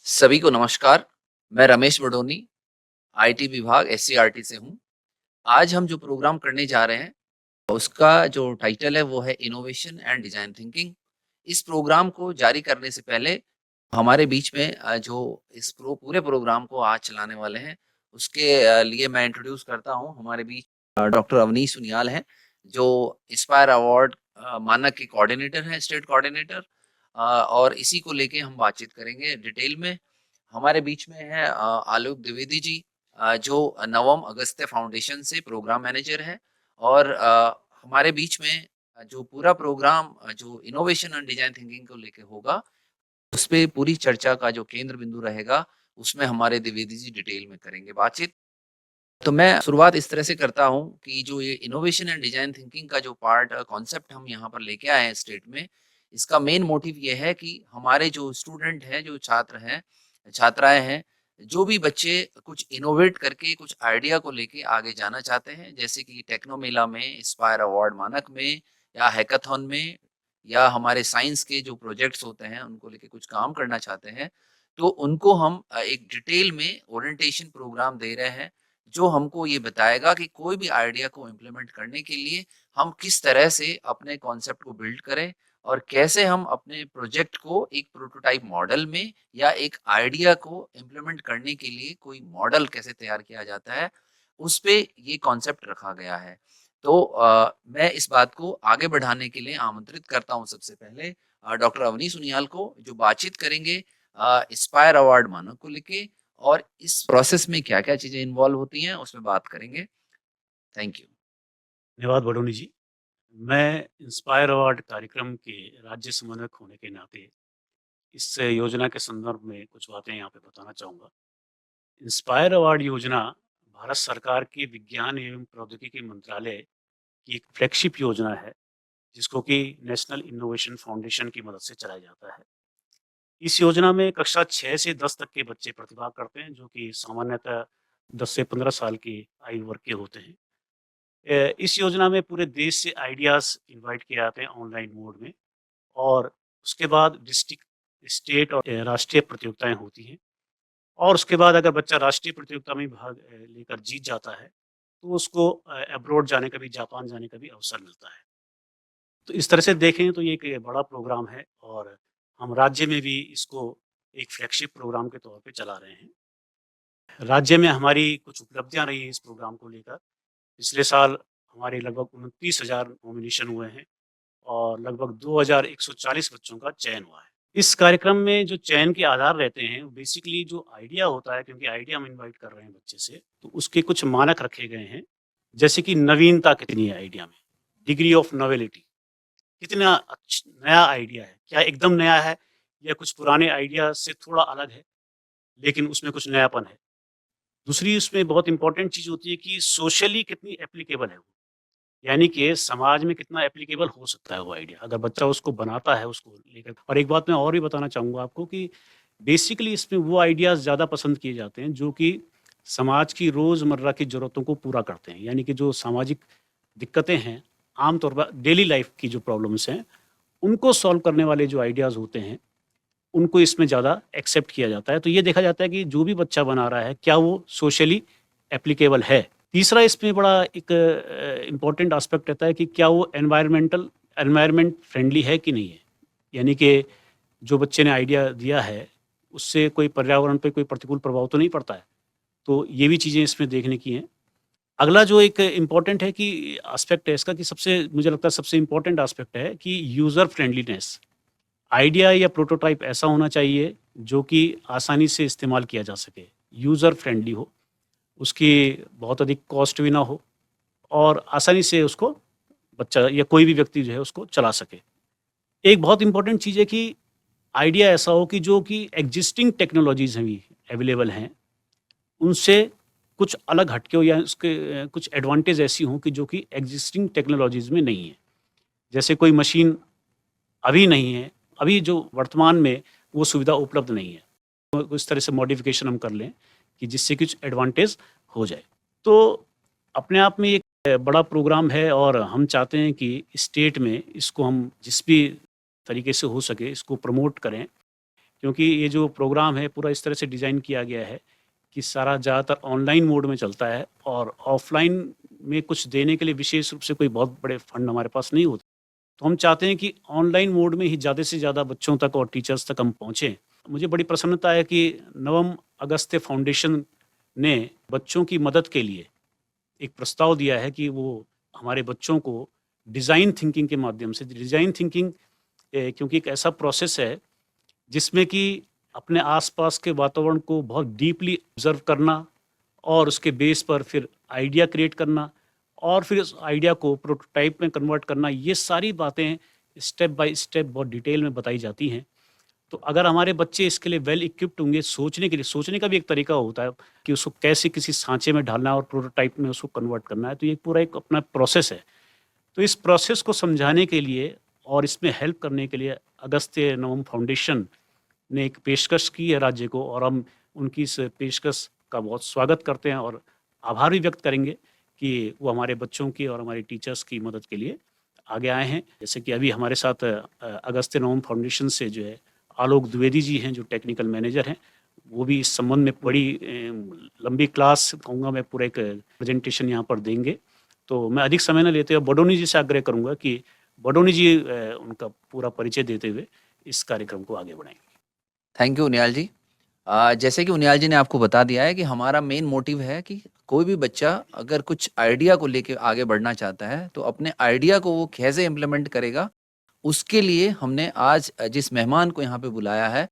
सभी को नमस्कार। मैं रमेश बडोनी, आईटी विभाग एससीईआरटी से हूँ। आज हम जो प्रोग्राम करने जा रहे हैं, उसका जो टाइटल है वो है इनोवेशन एंड डिजाइन थिंकिंग। इस प्रोग्राम को जारी करने से पहले हमारे बीच में जो इस पूरे प्रोग्राम को आज चलाने वाले हैं, उसके लिए मैं इंट्रोड्यूस करता हूँ। हमारे बीच डॉक्टर अवनीश सुनियाल हैं, जो इंस्पायर अवार्ड मानक के कोऑर्डिनेटर हैं, स्टेट कोऑर्डिनेटर। और इसी को लेके हम बातचीत करेंगे डिटेल में। हमारे बीच में है आलोक द्विवेदी जी, जो नवम अगस्त्य फाउंडेशन से प्रोग्राम मैनेजर है। और हमारे बीच में जो पूरा प्रोग्राम जो इनोवेशन एंड डिजाइन थिंकिंग को लेके होगा, उस पे पूरी चर्चा का जो केंद्र बिंदु रहेगा, उसमें हमारे द्विवेदी जी डिटेल में करेंगे बातचीत। तो मैं शुरुआत इस तरह से करता हूँ कि जो ये इनोवेशन एंड डिजाइन थिंकिंग का जो पार्ट कॉन्सेप्ट हम यहाँ पर लेके आए हैं स्टेट में, इसका मेन मोटिव ये है कि हमारे जो स्टूडेंट हैं, जो छात्र हैं, छात्राएं हैं, जो भी बच्चे कुछ इनोवेट करके कुछ आइडिया को लेके आगे जाना चाहते हैं, जैसे कि टेक्नो मेला में, इंस्पायर अवार्ड मानक में, या हैकाथॉन में, या हमारे साइंस के जो प्रोजेक्ट्स होते हैं उनको लेके कुछ काम करना चाहते हैं, तो उनको हम एक डिटेल में ओरिएंटेशन प्रोग्राम दे रहे हैं, जो हमको ये बताएगा कि कोई भी आइडिया को इम्प्लीमेंट करने के लिए हम किस तरह से अपने कॉन्सेप्ट को बिल्ड करें, और कैसे हम अपने प्रोजेक्ट को एक प्रोटोटाइप मॉडल में या एक आइडिया को इम्प्लीमेंट करने के लिए कोई मॉडल कैसे तैयार किया जाता है, उस पे ये कॉन्सेप्ट रखा गया है। तो मैं इस बात को आगे बढ़ाने के लिए आमंत्रित करता हूँ सबसे पहले डॉक्टर अवनी सुनियाल को, जो बातचीत करेंगे इंस्पायर अवार्ड मानक को लेके, और इस प्रोसेस में क्या-क्या चीज़ें इन्वॉल्व होती हैं, उसमें बात करेंगे। Thank you. धन्यवाद बडोनी जी। मैं इंस्पायर अवार्ड कार्यक्रम के राज्य समन्वयक होने के नाते इस योजना के संदर्भ में कुछ बातें यहाँ पे बताना चाहूँगा। इंस्पायर अवार्ड योजना भारत सरकार के विज्ञान एवं प्रौद्योगिकी मंत्रालय की एक फ्लैगशिप योजना है, जिसको कि नेशनल इनोवेशन फाउंडेशन की मदद से चलाया जाता है। इस योजना में कक्षा 6 से 10 तक के बच्चे प्रतिभाग करते हैं, जो कि सामान्यतः 10 से 15 साल की आयु वर्ग के होते हैं। इस योजना में पूरे देश से आइडियाज़ इनवाइट किए जाते हैं ऑनलाइन मोड में, और उसके बाद डिस्ट्रिक्ट, स्टेट और राष्ट्रीय प्रतियोगिताएँ होती हैं। और उसके बाद अगर बच्चा राष्ट्रीय प्रतियोगिता में भाग लेकर जीत जाता है, तो उसको अब्रॉड जाने का भी, जापान जाने का भी अवसर मिलता है। तो इस तरह से देखें तो ये एक बड़ा प्रोग्राम है, और हम राज्य में भी इसको एक फ्लैगशिप प्रोग्राम के तौर पे चला रहे हैं। राज्य में हमारी कुछ उपलब्धियाँ रही हैं इस प्रोग्राम को लेकर। पिछले साल हमारे लगभग 29,000 नॉमिनेशन हुए हैं, और लगभग 2,140 बच्चों का चयन हुआ है। इस कार्यक्रम में जो चयन के आधार रहते हैं, बेसिकली जो आइडिया होता है, क्योंकि आइडिया हम इनवाइट कर रहे हैं बच्चे से, तो उसके कुछ मानक रखे गए हैं। जैसे कि नवीनता कितनी है आइडिया में, डिग्री ऑफ नोवेलिटी, कितना नया आइडिया है, क्या एकदम नया है या कुछ पुराने आइडिया से थोड़ा अलग है, लेकिन उसमें कुछ नयापन है। दूसरी उसमें बहुत इंपॉर्टेंट चीज़ होती है कि सोशली कितनी एप्लीकेबल है वो। यानी कि समाज में कितना एप्लीकेबल हो सकता है वो आइडिया, अगर बच्चा उसको बनाता है उसको लेकर। और एक बात मैं और भी बताना चाहूँगा आपको कि बेसिकली इसमें वो आइडियाज़ ज़्यादा पसंद किए जाते हैं जो कि समाज की रोज़मर्रा की ज़रूरतों को पूरा करते हैं। यानी कि जो सामाजिक दिक्कतें हैं, आम तौर पर डेली लाइफ़ की जो प्रॉब्लम्स हैं, उनको सॉल्व करने वाले जो आइडियाज़ होते हैं, उनको इसमें ज़्यादा एक्सेप्ट किया जाता है। तो ये देखा जाता है कि जो भी बच्चा बना रहा है, क्या वो सोशली एप्लीकेबल है। तीसरा इसमें बड़ा एक इम्पोर्टेंट एस्पेक्ट रहता है कि क्या वो एनवायरनमेंट फ्रेंडली है कि नहीं है। यानी कि जो बच्चे ने आइडिया दिया है, उससे कोई पर्यावरण पे कोई प्रतिकूल प्रभाव तो नहीं पड़ता है। तो ये भी चीज़ें इसमें देखने की हैं। अगला जो एक इम्पोर्टेंट है कि एस्पेक्ट है इसका, कि सबसे मुझे लगता है सबसे इम्पोर्टेंट एस्पेक्ट है कि यूज़र फ्रेंडलीनेस। आइडिया या प्रोटोटाइप ऐसा होना चाहिए जो कि आसानी से इस्तेमाल किया जा सके, यूज़र फ्रेंडली हो, उसकी बहुत अधिक कॉस्ट भी ना हो, और आसानी से उसको बच्चा या कोई भी व्यक्ति जो है उसको चला सके। एक बहुत इम्पोर्टेंट चीज़ है कि आइडिया ऐसा हो कि जो कि एग्जिस्टिंग टेक्नोलॉजीज़ हैं, अवेलेबल हैं, उनसे कुछ अलग हटके हो, या उसके कुछ एडवांटेज ऐसी हों कि जो कि एग्जिस्टिंग टेक्नोलॉजीज़ में नहीं है। जैसे कोई मशीन अभी नहीं है, अभी जो वर्तमान में वो सुविधा उपलब्ध नहीं है। तो इस तरह से मॉडिफ़िकेशन हम कर लें कि जिससे कुछ एडवांटेज हो जाए। तो अपने आप में एक बड़ा प्रोग्राम है, और हम चाहते हैं कि स्टेट में इसको हम जिस भी तरीके से हो सके इसको प्रमोट करें। क्योंकि ये जो प्रोग्राम है पूरा इस तरह से डिज़ाइन किया गया है कि सारा ज़्यादातर ऑनलाइन मोड में चलता है और ऑफ़लाइन में कुछ देने के लिए विशेष रूप से कोई बहुत बड़े फंड हमारे पास नहीं होते। तो हम चाहते हैं कि ऑनलाइन मोड में ही ज़्यादा से ज़्यादा बच्चों तक और टीचर्स तक हम पहुँचें। मुझे बड़ी प्रसन्नता है कि नवम अगस्त्य फाउंडेशन ने बच्चों की मदद के लिए एक प्रस्ताव दिया है कि वो हमारे बच्चों को डिज़ाइन थिंकिंग के माध्यम से डिज़ाइन थिंकिंग क्योंकि एक ऐसा प्रोसेस है जिसमें कि अपने आसपास के वातावरण को बहुत डीपली ऑब्जर्व करना और उसके बेस पर फिर आइडिया क्रिएट करना और फिर उस आइडिया को प्रोटोटाइप में कन्वर्ट करना, ये सारी बातें स्टेप बाय स्टेप बहुत डिटेल में बताई जाती हैं। तो अगर हमारे बच्चे इसके लिए वेल इक्विप्ड होंगे, सोचने के लिए, सोचने का भी एक तरीका होता है कि उसको कैसे किसी सांचे में ढालना है और प्रोटोटाइप में उसको कन्वर्ट करना है, तो ये पूरा एक अपना प्रोसेस है। तो इस प्रोसेस को समझाने के लिए और इसमें हेल्प करने के लिए अगस्त्य नवम फाउंडेशन ने एक पेशकश की है राज्य को, और हम उनकी इस पेशकश का बहुत स्वागत करते हैं और आभार भी व्यक्त करेंगे कि वो हमारे बच्चों की और हमारे टीचर्स की मदद के लिए आगे आए हैं। जैसे कि अभी हमारे साथ अगस्त्य नवम फाउंडेशन से जो है आलोक द्विवेदी जी हैं, जो टेक्निकल मैनेजर हैं, वो भी इस संबंध में बड़ी लंबी क्लास कहूँगा मैं, पूरा एक प्रेजेंटेशन यहाँ पर देंगे। तो मैं अधिक समय न लेते हुए बडोनी जी से आग्रह करूँगा कि बडोनी जी उनका पूरा परिचय देते हुए इस कार्यक्रम को आगे बढ़ाएंगे। थैंक यू उनियाल जी। जैसे कि उनियाल जी ने आपको बता दिया है कि हमारा मेन मोटिव है कि कोई भी बच्चा अगर कुछ आइडिया को लेके आगे बढ़ना चाहता है तो अपने आइडिया को वो कैसे इम्प्लीमेंट करेगा, उसके लिए हमने आज जिस मेहमान को यहाँ पे बुलाया है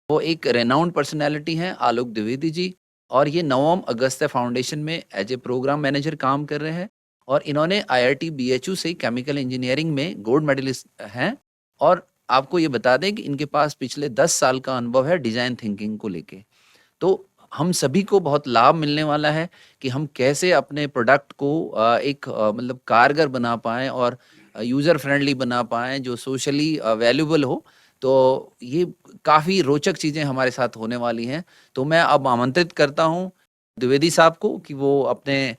वो एक रेनाउंड पर्सनैलिटी हैं, आलोक द्विवेदी जी, और ये नवम अगस्त्य फाउंडेशन में एज ए प्रोग्राम मैनेजर काम कर रहे हैं और इन्होंने आईआईटी बीएचयू से केमिकल इंजीनियरिंग में गोल्ड मेडलिस्ट हैं। और आपको ये बता दें कि इनके पास पिछले 10 साल का अनुभव है डिजाइन थिंकिंग को लेके। तो हम सभी को बहुत लाभ मिलने वाला है कि हम कैसे अपने प्रोडक्ट को एक मतलब कारगर बना पाएँ और यूज़र फ्रेंडली बना पाएँ, जो सोशली वैल्यूएबल हो। तो ये काफ़ी रोचक चीज़ें हमारे साथ होने वाली हैं। तो मैं अब आमंत्रित करता हूँ द्विवेदी साहब को कि वो अपने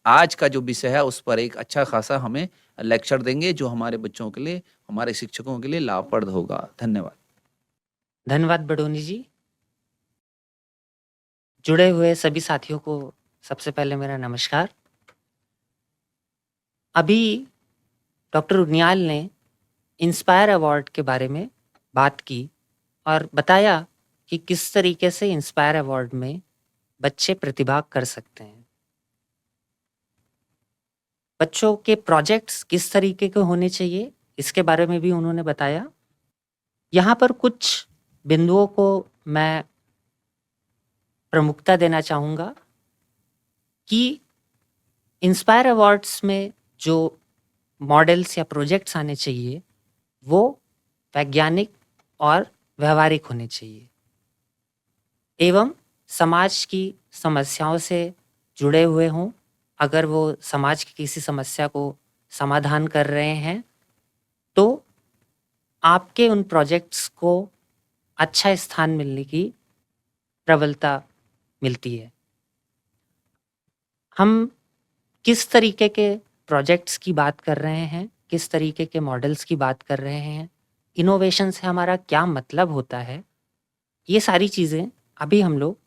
आज का जो विषय है उस पर एक अच्छा खासा हमें लेक्चर देंगे, जो हमारे बच्चों के लिए, हमारे शिक्षकों के लिए लाभप्रद होगा। धन्यवाद। धन्यवाद बडोनी जी। जुड़े हुए सभी साथियों को सबसे पहले मेरा नमस्कार। अभी डॉक्टर उनियाल ने इंस्पायर अवार्ड के बारे में बात की और बताया कि किस तरीके से इंस्पायर अवार्ड में बच्चे प्रतिभाग कर सकते हैं। बच्चों के प्रोजेक्ट्स किस तरीके के होने चाहिए, इसके बारे में भी उन्होंने बताया। यहाँ पर कुछ बिंदुओं को मैं प्रमुखता देना चाहूँगा कि इंस्पायर अवार्ड्स में जो मॉडल्स या प्रोजेक्ट्स आने चाहिए वो वैज्ञानिक और व्यवहारिक होने चाहिए एवं समाज की समस्याओं से जुड़े हुए हों। अगर वो समाज की किसी समस्या को समाधान कर रहे हैं तो आपके उन प्रोजेक्ट्स को अच्छा स्थान मिलने की प्रबलता मिलती है। हम किस तरीके के प्रोजेक्ट्स की बात कर रहे हैं, किस तरीके के मॉडल्स की बात कर रहे हैं, इनोवेशन से हमारा क्या मतलब होता है, ये सारी चीज़ें अभी हम लोग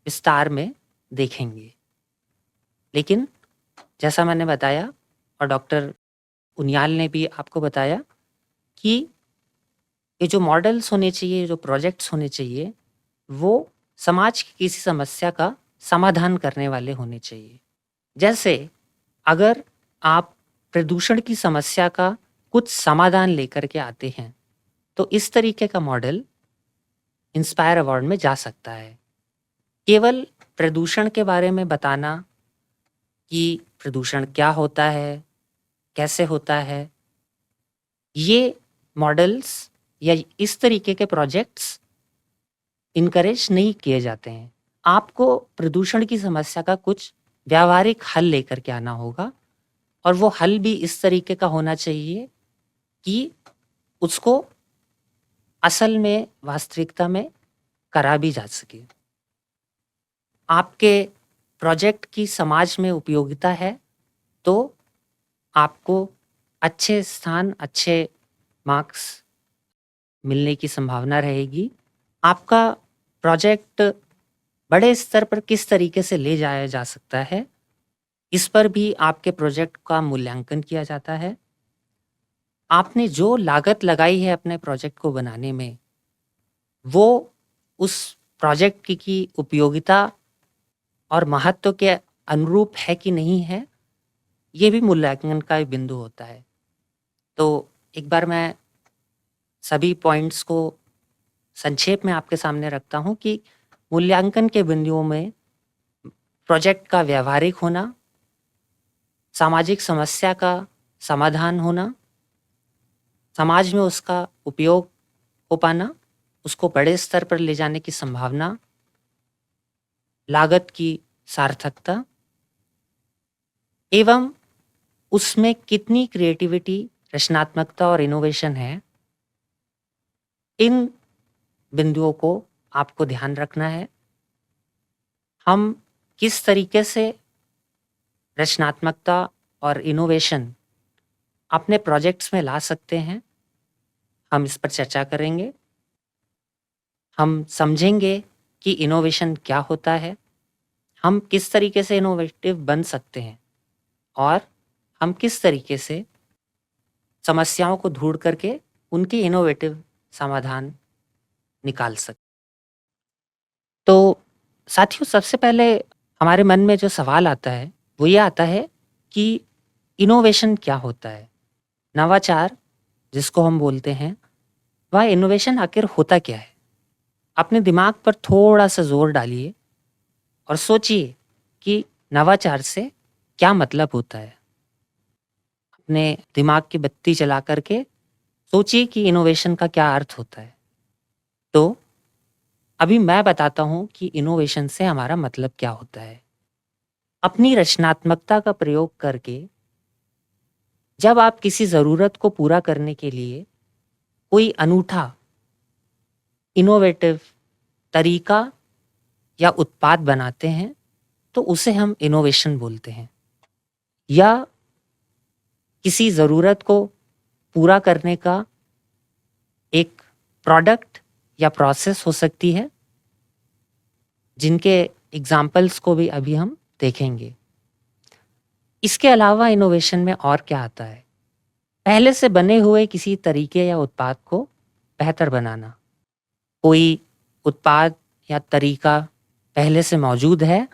विस्तार में देखेंगे। लेकिन जैसा मैंने बताया और डॉक्टर उनियाल ने भी आपको बताया कि ये जो मॉडल्स होने चाहिए, जो प्रोजेक्ट्स होने चाहिए, वो समाज की किसी समस्या का समाधान करने वाले होने चाहिए। जैसे अगर आप प्रदूषण की समस्या का कुछ समाधान लेकर के आते हैं तो इस तरीके का मॉडल इंस्पायर अवार्ड में जा सकता है। केवल प्रदूषण के बारे में बताना कि प्रदूषण क्या होता है, कैसे होता है, ये मॉडल्स या इस तरीके के प्रोजेक्ट्स इनकरेज नहीं किए जाते हैं। आपको प्रदूषण की समस्या का कुछ व्यावहारिक हल लेकर के आना होगा और वो हल भी इस तरीके का होना चाहिए कि उसको असल में वास्तविकता में करा भी जा सके। आपके प्रोजेक्ट की समाज में उपयोगिता है तो आपको अच्छे स्थान, अच्छे मार्क्स मिलने की संभावना रहेगी। आपका प्रोजेक्ट बड़े स्तर पर किस तरीके से ले जाया जा सकता है, इस पर भी आपके प्रोजेक्ट का मूल्यांकन किया जाता है। आपने जो लागत लगाई है अपने प्रोजेक्ट को बनाने में, वो उस प्रोजेक्ट की उपयोगिता और महत्व के अनुरूप है कि नहीं है, ये भी मूल्यांकन का एक बिंदु होता है। तो एक बार मैं सभी पॉइंट्स को संक्षेप में आपके सामने रखता हूँ कि मूल्यांकन के बिंदुओं में प्रोजेक्ट का व्यावहारिक होना, सामाजिक समस्या का समाधान होना, समाज में उसका उपयोग हो पाना, उसको बड़े स्तर पर ले जाने की संभावना, लागत की सार्थकता एवं उसमें कितनी क्रिएटिविटी, रचनात्मकता और इनोवेशन है। इन बिंदुओं को आपको ध्यान रखना है। हम किस तरीके से रचनात्मकता और इनोवेशन अपने प्रोजेक्ट्स में ला सकते हैं, हम इस पर चर्चा करेंगे। हम समझेंगे कि इनोवेशन क्या होता है, हम किस तरीके से इनोवेटिव बन सकते हैं और हम किस तरीके से समस्याओं को ढूंढ करके उनके इनोवेटिव समाधान निकाल सकते। तो साथियों, सबसे पहले हमारे मन में जो सवाल आता है वो ये आता है कि इनोवेशन क्या होता है, नवाचार जिसको हम बोलते हैं, वह इनोवेशन आखिर होता क्या है। अपने दिमाग पर थोड़ा सा जोर डालिए और सोचिए कि नवाचार से क्या मतलब होता है। अपने दिमाग की बत्ती जला करके सोचिए कि इनोवेशन का क्या अर्थ होता है। तो अभी मैं बताता हूँ कि इनोवेशन से हमारा मतलब क्या होता है। अपनी रचनात्मकता का प्रयोग करके जब आप किसी ज़रूरत को पूरा करने के लिए कोई अनूठा इनोवेटिव तरीका या उत्पाद बनाते हैं, तो उसे हम इनोवेशन बोलते हैं। या किसी ज़रूरत को पूरा करने का एक प्रोडक्ट या प्रोसेस हो सकती है, जिनके एग्जाम्पल्स को भी अभी हम देखेंगे। इसके अलावा इनोवेशन में और क्या आता है? पहले से बने हुए किसी तरीके या उत्पाद को बेहतर बनाना। कोई उत्पाद या तरीका पहले से मौजूद है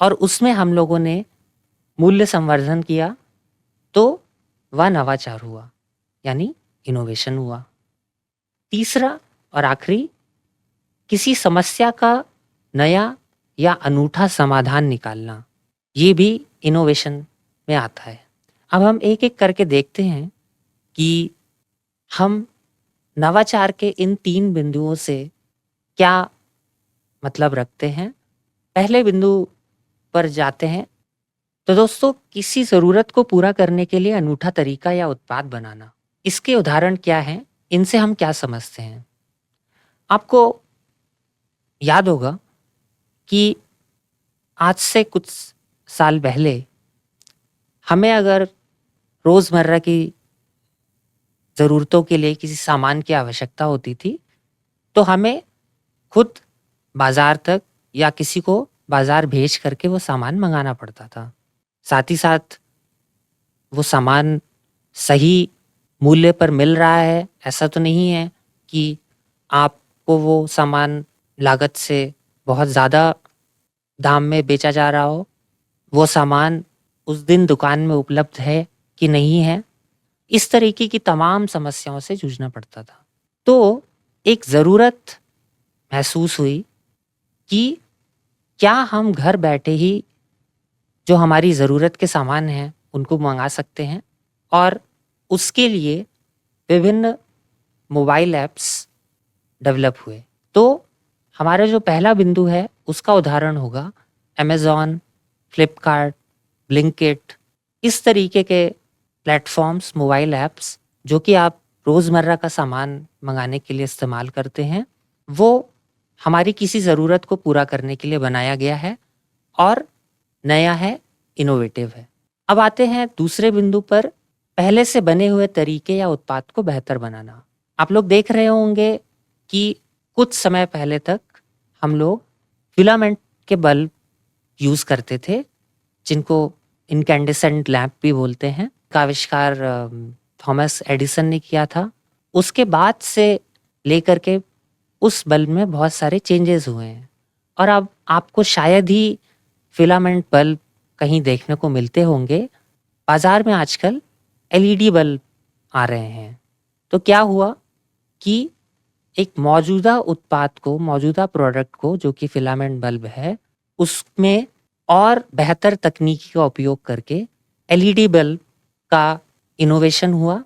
और उसमें हम लोगों ने मूल्य संवर्धन किया, तो वह नवाचार हुआ, यानी इनोवेशन हुआ। तीसरा और आखिरी, किसी समस्या का नया या अनूठा समाधान निकालना, ये भी इनोवेशन में आता है। अब हम एक एक करके देखते हैं कि हम नवाचार के इन 3 बिंदुओं से क्या मतलब रखते हैं। पहले बिंदु पर जाते हैं। तो दोस्तों, किसी ज़रूरत को पूरा करने के लिए अनूठा तरीका या उत्पाद बनाना, इसके उदाहरण क्या हैं? इनसे हम क्या समझते हैं? आपको याद होगा कि आज से कुछ साल पहले हमें अगर रोज़मर्रा की ज़रूरतों के लिए किसी सामान की आवश्यकता होती थी, तो हमें खुद बाज़ार तक या किसी को बाज़ार भेज करके वो सामान मंगाना पड़ता था। साथ ही साथ वो सामान सही मूल्य पर मिल रहा है, ऐसा तो नहीं है कि आपको वो सामान लागत से बहुत ज़्यादा दाम में बेचा जा रहा हो। वो सामान उस दिन दुकान में उपलब्ध है कि नहीं है, इस तरीके की तमाम समस्याओं से जूझना पड़ता था। तो एक ज़रूरत महसूस हुई कि क्या हम घर बैठे ही जो हमारी ज़रूरत के सामान हैं उनको मंगा सकते हैं, और उसके लिए विभिन्न मोबाइल ऐप्स डेवलप हुए। तो हमारा जो पहला बिंदु है उसका उदाहरण होगा अमेज़न, फ्लिपकार्ट, ब्लिंकिट, इस तरीके के प्लेटफॉर्म्स, मोबाइल ऐप्स जो कि आप रोज़मर्रा का सामान मंगाने के लिए इस्तेमाल करते हैं, वो हमारी किसी ज़रूरत को पूरा करने के लिए बनाया गया है और नया है, इनोवेटिव है। अब आते हैं दूसरे बिंदु पर, पहले से बने हुए तरीके या उत्पाद को बेहतर बनाना। आप लोग देख रहे होंगे कि कुछ समय पहले तक हम लोग फिलामेंट के बल्ब यूज़ करते थे, जिनको इनकैंडेसेंट लैंप भी बोलते हैं। का आविष्कार थॉमस एडिसन ने किया था। उसके बाद से लेकर के उस बल्ब में बहुत सारे चेंजेस हुए हैं और अब आपको शायद ही फिलामेंट बल्ब कहीं देखने को मिलते होंगे। बाज़ार में आजकल एलईडी बल्ब आ रहे हैं। तो क्या हुआ कि एक मौजूदा उत्पाद को, मौजूदा प्रोडक्ट को, जो कि फिलामेंट बल्ब है, उसमें और बेहतर तकनीकी का उपयोग करके एलईडी बल्ब का इनोवेशन हुआ।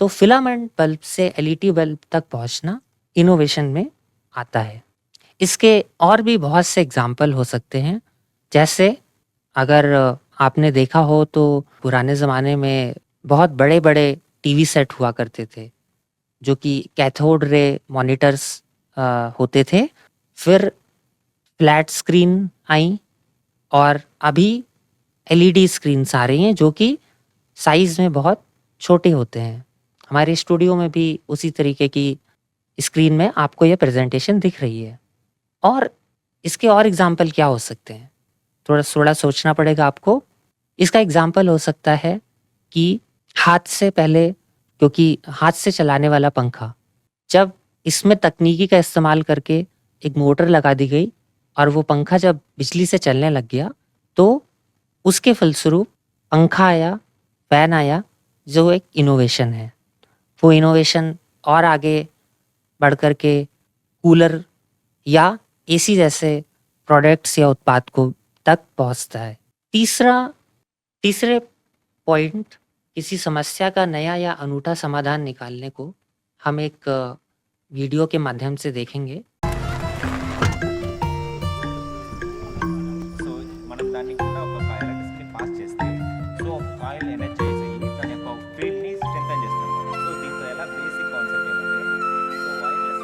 तो फिलामेंट बल्ब से एलईडी बल्ब तक पहुंचना इनोवेशन में आता है। इसके और भी बहुत से एग्जाम्पल हो सकते हैं। जैसे अगर आपने देखा हो तो पुराने ज़माने में बहुत बड़े बड़े टीवी सेट हुआ करते थे, जो कि कैथोड रे मॉनिटर्स होते थे। फिर फ्लैट स्क्रीन आई और अभी एलईडी स्क्रीन्स आ रही हैं, जो कि साइज़ में बहुत छोटे होते हैं। हमारे स्टूडियो में भी उसी तरीके की स्क्रीन में आपको ये प्रेजेंटेशन दिख रही है। और इसके और एग्जाम्पल क्या हो सकते हैं? थोड़ा सोचना पड़ेगा आपको। इसका एग्जाम्पल हो सकता है कि हाथ से पहले, क्योंकि हाथ से चलाने वाला पंखा, जब इसमें तकनीकी का इस्तेमाल करके एक मोटर लगा दी गई और वो पंखा जब बिजली से चलने लग गया, तो उसके फलस्वरूप पंखा आया, फैन आया, जो एक इनोवेशन है। वो इनोवेशन और आगे बढ़ कर के कूलर या एसी जैसे प्रोडक्ट्स या उत्पाद को तक पहुंचता है। तीसरे पॉइंट, किसी समस्या का नया या अनूठा समाधान निकालने को हम एक वीडियो के माध्यम से देखेंगे। సో మనం దాన్ని కూడా ఒక కాయిల్ డిస్క్ని పాస్ చేస్తే సో కాయిల్ ఎనర్జైజ్ అయ్యి దాని యొక్క ఫీల్డ్ని స్ట్రెంథన్ చేస్తుంది అన్నమాట. సో దీంతో ఎలా బేసిక్ కాన్సెప్ట్ ఏమంటే సో వైర్లెస్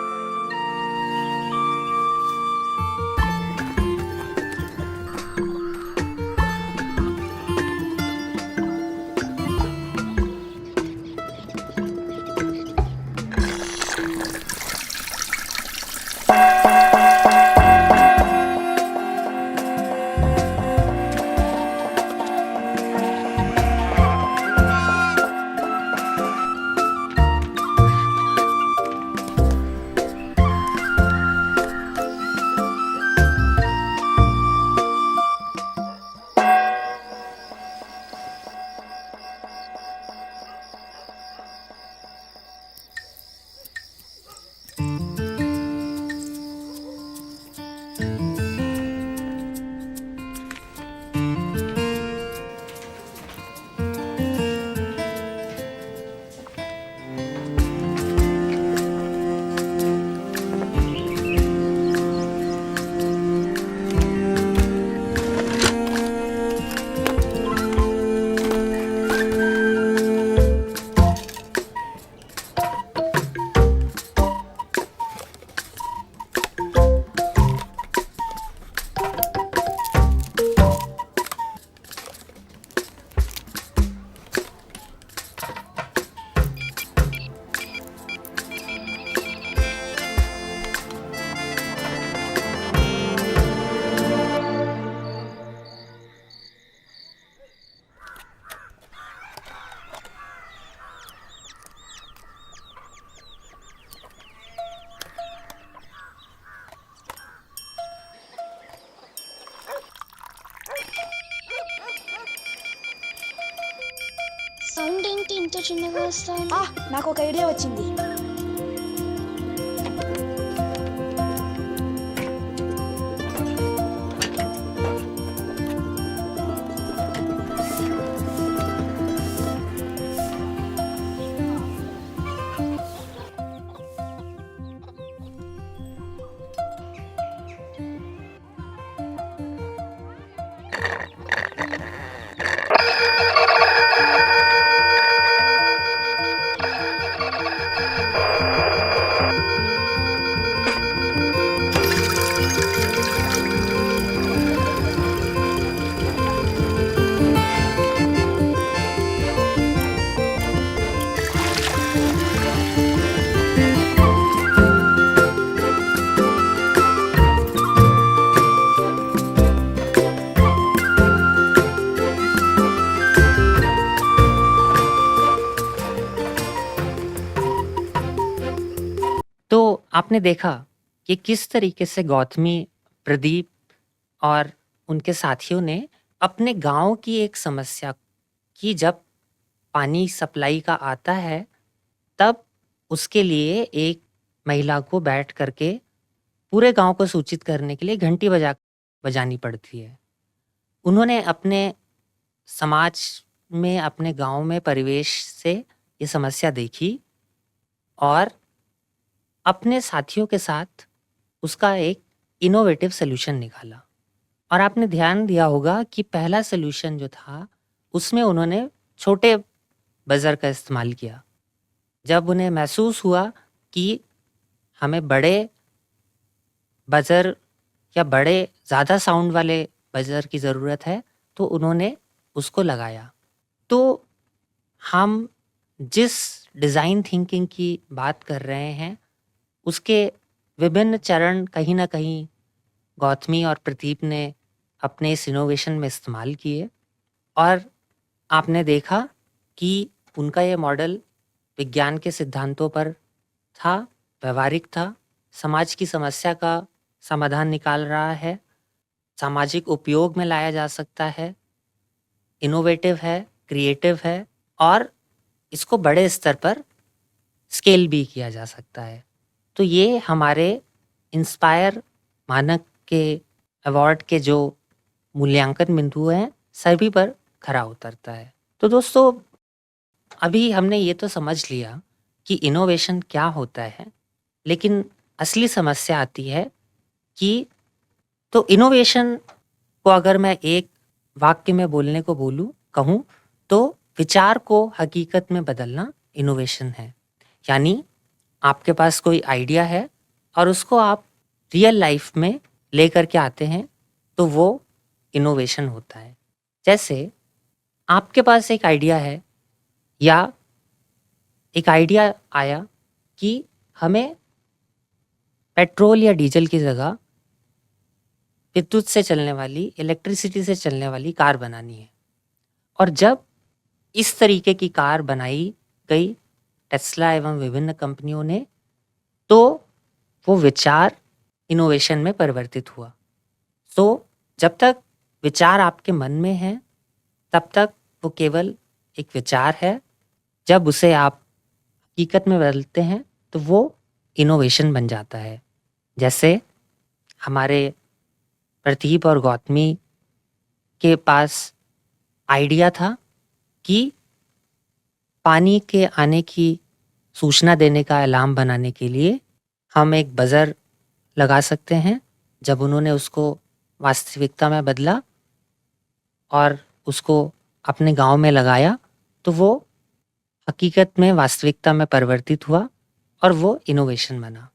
సౌండ్ ఏంటి ఇంత చిన్నగా వస్తుంది? నాకు ఒక ఐడియా వచ్చింది. आपने देखा कि किस तरीके से गौतमी, प्रदीप और उनके साथियों ने अपने गांव की एक समस्या कि जब पानी सप्लाई का आता है तब उसके लिए एक महिला को बैठ करके पूरे गांव को सूचित करने के लिए घंटी बजानी पड़ती है। उन्होंने अपने समाज में, अपने गांव में, परिवेश से ये समस्या देखी और अपने साथियों के साथ उसका एक इनोवेटिव सॉल्यूशन निकाला। और आपने ध्यान दिया होगा कि पहला सॉल्यूशन जो था उसमें उन्होंने छोटे बजर का इस्तेमाल किया। जब उन्हें महसूस हुआ कि हमें बड़े बजर या बड़े ज़्यादा साउंड वाले बजर की ज़रूरत है तो उन्होंने उसको लगाया। तो हम जिस डिज़ाइन थिंकिंग की बात कर रहे हैं उसके विभिन्न चरण कहीं ना कहीं गौतमी और प्रदीप ने अपने इस इनोवेशन में इस्तेमाल किए और आपने देखा कि उनका ये मॉडल विज्ञान के सिद्धांतों पर था, व्यवहारिक था, समाज की समस्या का समाधान निकाल रहा है, सामाजिक उपयोग में लाया जा सकता है, इनोवेटिव है, क्रिएटिव है और इसको बड़े स्तर पर स्केल भी किया जा सकता है। तो ये हमारे इंस्पायर मानक के अवार्ड के जो मूल्यांकन बिंदु हैं सभी पर खरा उतरता है। तो दोस्तों, अभी हमने ये तो समझ लिया कि इनोवेशन क्या होता है, लेकिन असली समस्या आती है कि तो इनोवेशन को अगर मैं एक वाक्य में बोलने को कहूँ तो विचार को हकीकत में बदलना इनोवेशन है। यानी आपके पास कोई आइडिया है और उसको आप रियल लाइफ में लेकर के आते हैं तो वो इनोवेशन होता है। जैसे आपके पास एक आइडिया है या एक आइडिया आया कि हमें पेट्रोल या डीजल की जगह विद्युत से चलने वाली, इलेक्ट्रिसिटी से चलने वाली कार बनानी है। और जब इस तरीके की कार बनाई गई टेस्ला एवं विभिन्न कंपनियों ने, तो वो विचार इनोवेशन में परिवर्तित हुआ। तो जब तक विचार आपके मन में है तब तक वो केवल एक विचार है। जब उसे आप हकीकत में बदलते हैं तो वो इनोवेशन बन जाता है। जैसे हमारे प्रदीप और गौतमी के पास आइडिया था कि पानी के आने की सूचना देने का अलार्म बनाने के लिए हम एक बजर लगा सकते हैं। जब उन्होंने उसको वास्तविकता में बदला और उसको अपने गांव में लगाया तो वो हकीकत में, वास्तविकता में परिवर्तित हुआ और वो इनोवेशन बना।